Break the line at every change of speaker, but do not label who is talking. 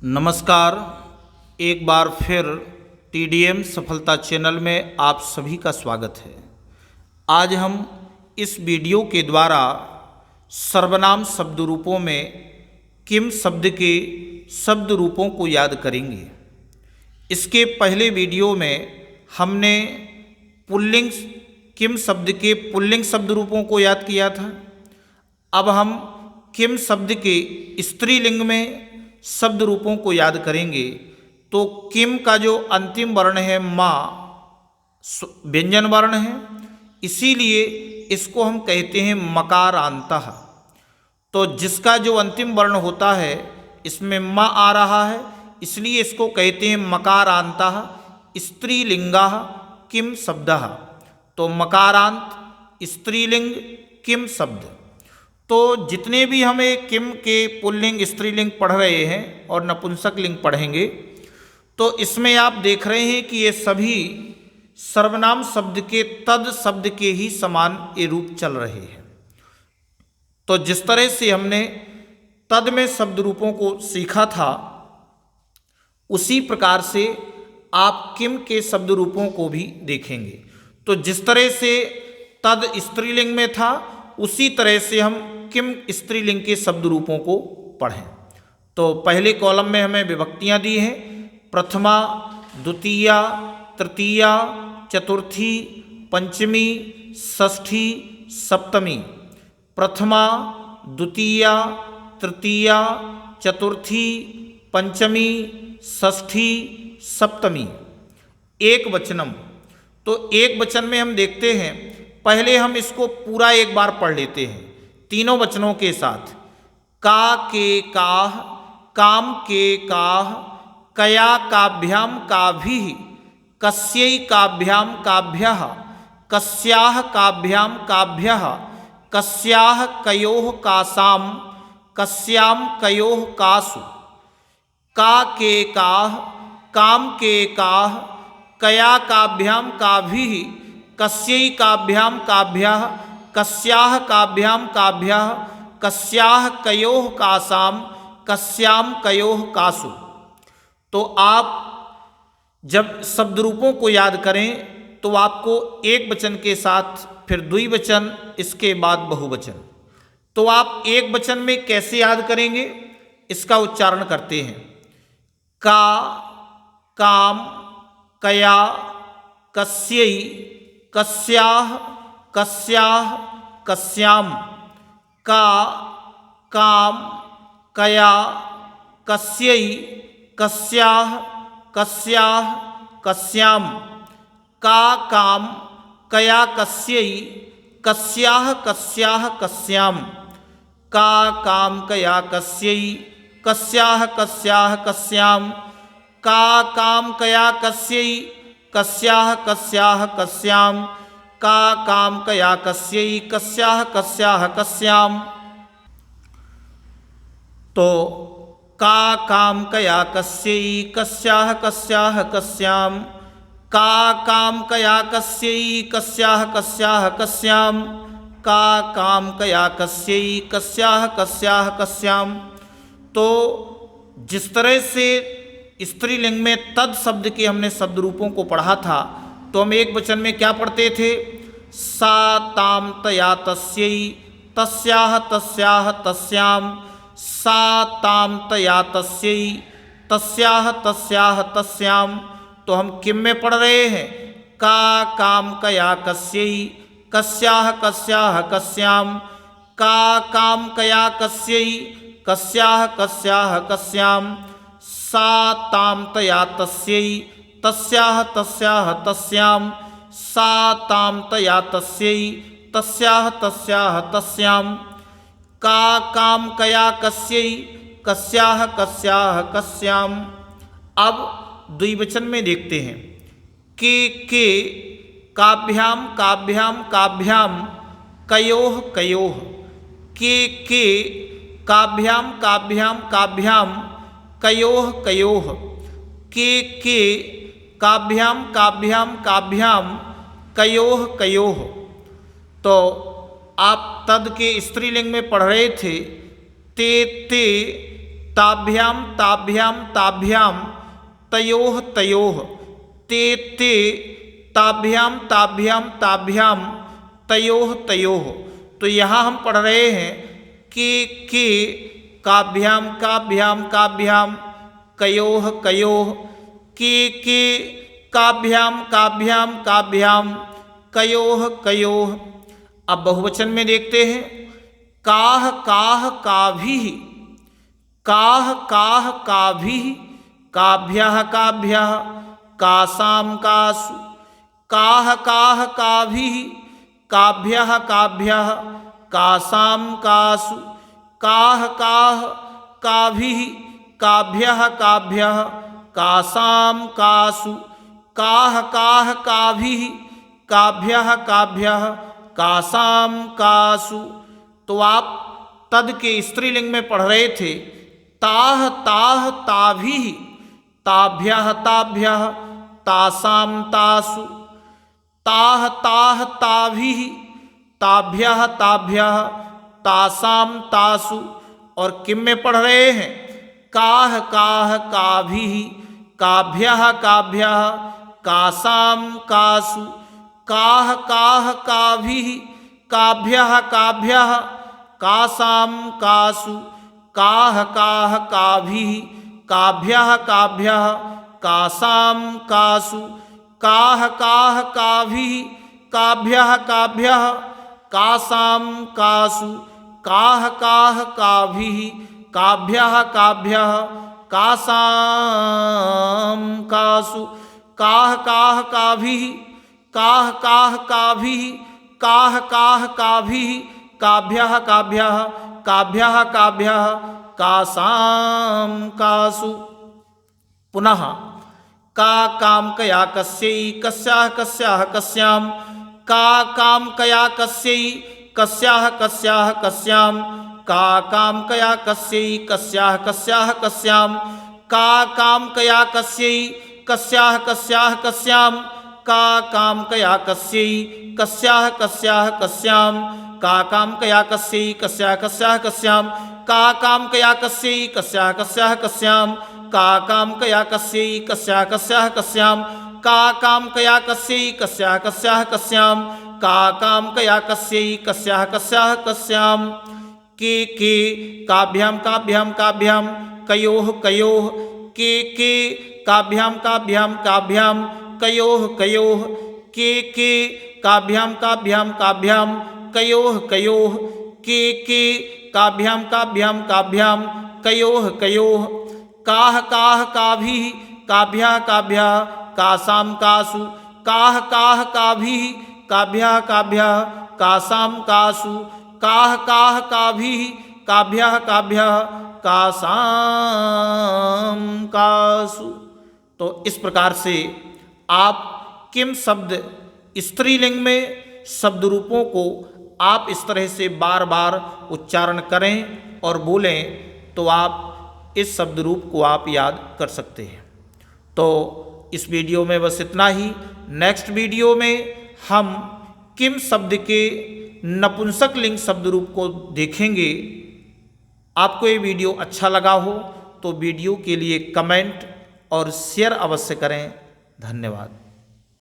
नमस्कार। एक बार फिर TDM सफलता चैनल में आप सभी का स्वागत है। आज हम इस वीडियो के द्वारा सर्वनाम शब्द रूपों में किम शब्द के शब्द रूपों को याद करेंगे। इसके पहले वीडियो में हमने पुल्लिंग किम शब्द के पुल्लिंग शब्द रूपों को याद किया था। अब हम किम शब्द के स्त्रीलिंग में शब्द रूपों को याद करेंगे। तो किम का जो अंतिम वर्ण है मा व्यंजन वर्ण है, इसीलिए इसको हम कहते हैं मकारांतः। तो जिसका जो अंतिम वर्ण होता है इसमें मा आ रहा है, इसलिए इसको कहते हैं मकारांतः स्त्रीलिंगः किम शब्दः। तो मकारांत स्त्रीलिंग किम शब्द। तो जितने भी हमें किम के पुल्लिंग स्त्रीलिंग पढ़ रहे हैं और नपुंसक लिंग पढ़ेंगे, तो इसमें आप देख रहे हैं कि ये सभी सर्वनाम शब्द के तद शब्द के ही समान ये रूप चल रहे हैं। तो जिस तरह से हमने तद में शब्द रूपों को सीखा था, उसी प्रकार से आप किम के शब्द रूपों को भी देखेंगे। तो जिस तरह से तद स्त्रीलिंग में था, उसी तरह से हम किम स्त्रीलिंग के शब्द रूपों को पढ़ें। तो पहले कॉलम में हमें विभक्तियां दी हैं: प्रथमा, द्वितीया, तृतीया, चतुर्थी, पंचमी, षष्ठी, सप्तमी। प्रथमा, द्वितीया, तृतीया, चतुर्थी, पंचमी, षष्ठी, सप्तमी। एक वचनम। तो एक वचन में हम देखते हैं, पहले हम इसको पूरा एक बार पढ़ लेते हैं तीनों वचनों के साथ। का के काह, काम के काह, कया काभ्याम काभिः, कस्यै काभ्याम काभ्यः, कस्याः काभ्याम काभ्यः, कस्याः कयोः कासाम, कस्याम कयोः कासु। का के काह, काम के काह, कया काभ्याम काभिः, कस्यै काभ्याम काभ्यः, कस्याः काभ्याम काभ्यः, कस्याः कयोः कासाम, कस्याम कयोः कासु। तो आप जब शब्द रूपों को याद करें तो आपको एक वचन के साथ फिर द्विवचन, इसके बाद बहुवचन। तो आप एक वचन में कैसे याद करेंगे, इसका उच्चारण करते हैं। का, काम, कया, कस्यै, कस्याः, कस्याः, कस्याम। का, काम, कया, कस्यै, कस्याः, कस्याः, कस्याम। का, काम, कया, कस्यै, कस्याः, कस्याः, कस्याम। का, काम, कया, कस्यै, कस्याः, कस्याः, कस्याम। का, काम, कया, कस्यै, कस्याः, कस्याः, कस्याम। का, काम, कया, कस्यै, कस्याः, कस्याः, कस्याम। तो का, काम, कया, कस्यै, कस्याः, कस्याः, कस्याम। का, काम, कया, कस्यै, कस्याः, कस्याः, कस्याम। का, काम, कया, कस्यै, कस्याः, कस्याः, कस्याम। तो जिस तरह से स्त्रीलिंग में तद शब्द के हमने शब्द रूपों को पढ़ा था, तो हम एक वचन में क्या पढ़ते थे? सा ताम तया तस्यै, तस्याः तस्याः तस्याम। सा ताम तया तस्यै, तस्याः तस्याः तस्याम। तो हम किम में पढ़ रहे हैं? का, काम, कया, कस्यै, कस्याः, कस्याः, कस्याम। का, काम, कया, कस्यै, कस्याः, कस्याः, कस्याम। सा ताम तया तस्यै, तस्याः तस्याः तस्याम। सा ताम तया तस्यै, तस्याः तस्याः तस्याम। का, काम, कया, कस्यै, कस्याः, कस्याः, कस्याम। अब द्विवचन में देखते हैं। के, काभ्याम, काभ्याम, काभ्याम, कयोः, कयोः। के, काभ्याम, काभ्याम, काभ्याम, कयोः, कयोः। के, काभ्याम, काभ्याम, काभ्याम, कयोः, कयोः। तो आप तद के स्त्रीलिंग में पढ़ रहे थे। ते, ताभ्याम ताभ्याम ताभ्याम तयोः तयोः ते ते ताभ्याम ताभ्याम ताभ्याम तयोः तयोः। तो यहाँ हम पढ़ रहे हैं के काभ्याम काभ्याम काभ्याम कयोः कयोः के काभ्याम काभ्याम काभ्याम कयोः कयोः। अब बहुवचन में देखते हैं काह काह काभिः काह काह काभिः काभ्यः काभ्यः कासाम कासु काह काह काभिः काभ्यः काभ्यः कासाम कासु काह काह काभिः काभ्यः काभ्यः कासाम कासु काह काह काभिः काभ्यः काभ्यः कासाम कासु। तो आप तद के स्त्रीलिंग में पढ़ रहे थे ताह ताह ताभिः ताभ्यः ताभ्यः तासाम तासु ताह ताह ताभिः ताभ्यः ताभ्यः तासाम तासु। और किम में पढ़ रहे हैं काह काह काभिः काभ्यः काभ्यः कासाम कासु काह काह काभिः काभ्यः काभ्यः कासाम कासु काह काह काभिः काभ्यः काभ्यः कासाम कासु काह काह काभिः काभ्यः काभ्यः कासाम कासु काह काह काभिः काभ्यः काभ्यः कासाम कासु काह काह काभिः काह काह काभिः काह काह काभिः काभ्यः काभ्यः काभ्यः काभ्यः कासाम कासु। पुनः का काम कया कस्यै कस्याः कस्याः कस्याम का काम कया कस्यै कस्याः कस्याः कस्याम का काम कया कस्यै कस्याः कस्याः कस्याम का काम कया कस्यै कस्याः कस्याः कस्याम का काम कया कस्यै कस्याः कस्याः कस्याम का काम कया कस्यै कस्याः कस्याः कस्याम का काम कया कस्यै कस्याः कस्याः कस्याम का काम कया कस्यै कस्याः कस्याः कस्याम का काम कया कस्यै कस्याः कस्याः कस्याम का काम कया कस्यै कस्याः कस्याः कस्याम। के काभ्याम काभ्याम काभ्याम कयोः कयोः के काभ्याम काभ्याम काभ्याम कयोः कयोः के काभ्याम काभ्याम काभ्याम कयोः कयोः के काभ्याम काभ्याम काभ्याम कयोः कयोः काह काह काभिः काभ्यः काभ्यः कासाम कासु काह काह काभिः काभ्यः काभ्यः कासाम कासु काह काह काभिः काभ्यः काभ्यः कासाम कासु। तो इस प्रकार से आप किम शब्द स्त्रीलिंग में शब्द रूपों को आप इस तरह से बार बार उच्चारण करें और बोलें तो आप इस शब्द रूप को आप याद कर सकते हैं। तो इस वीडियो में बस इतना ही। नेक्स्ट वीडियो में हम किम शब्द के नपुंसक लिंग शब्द रूप को देखेंगे। आपको ये वीडियो अच्छा लगा हो तो वीडियो के लिए कमेंट और शेयर अवश्य करें। धन्यवाद।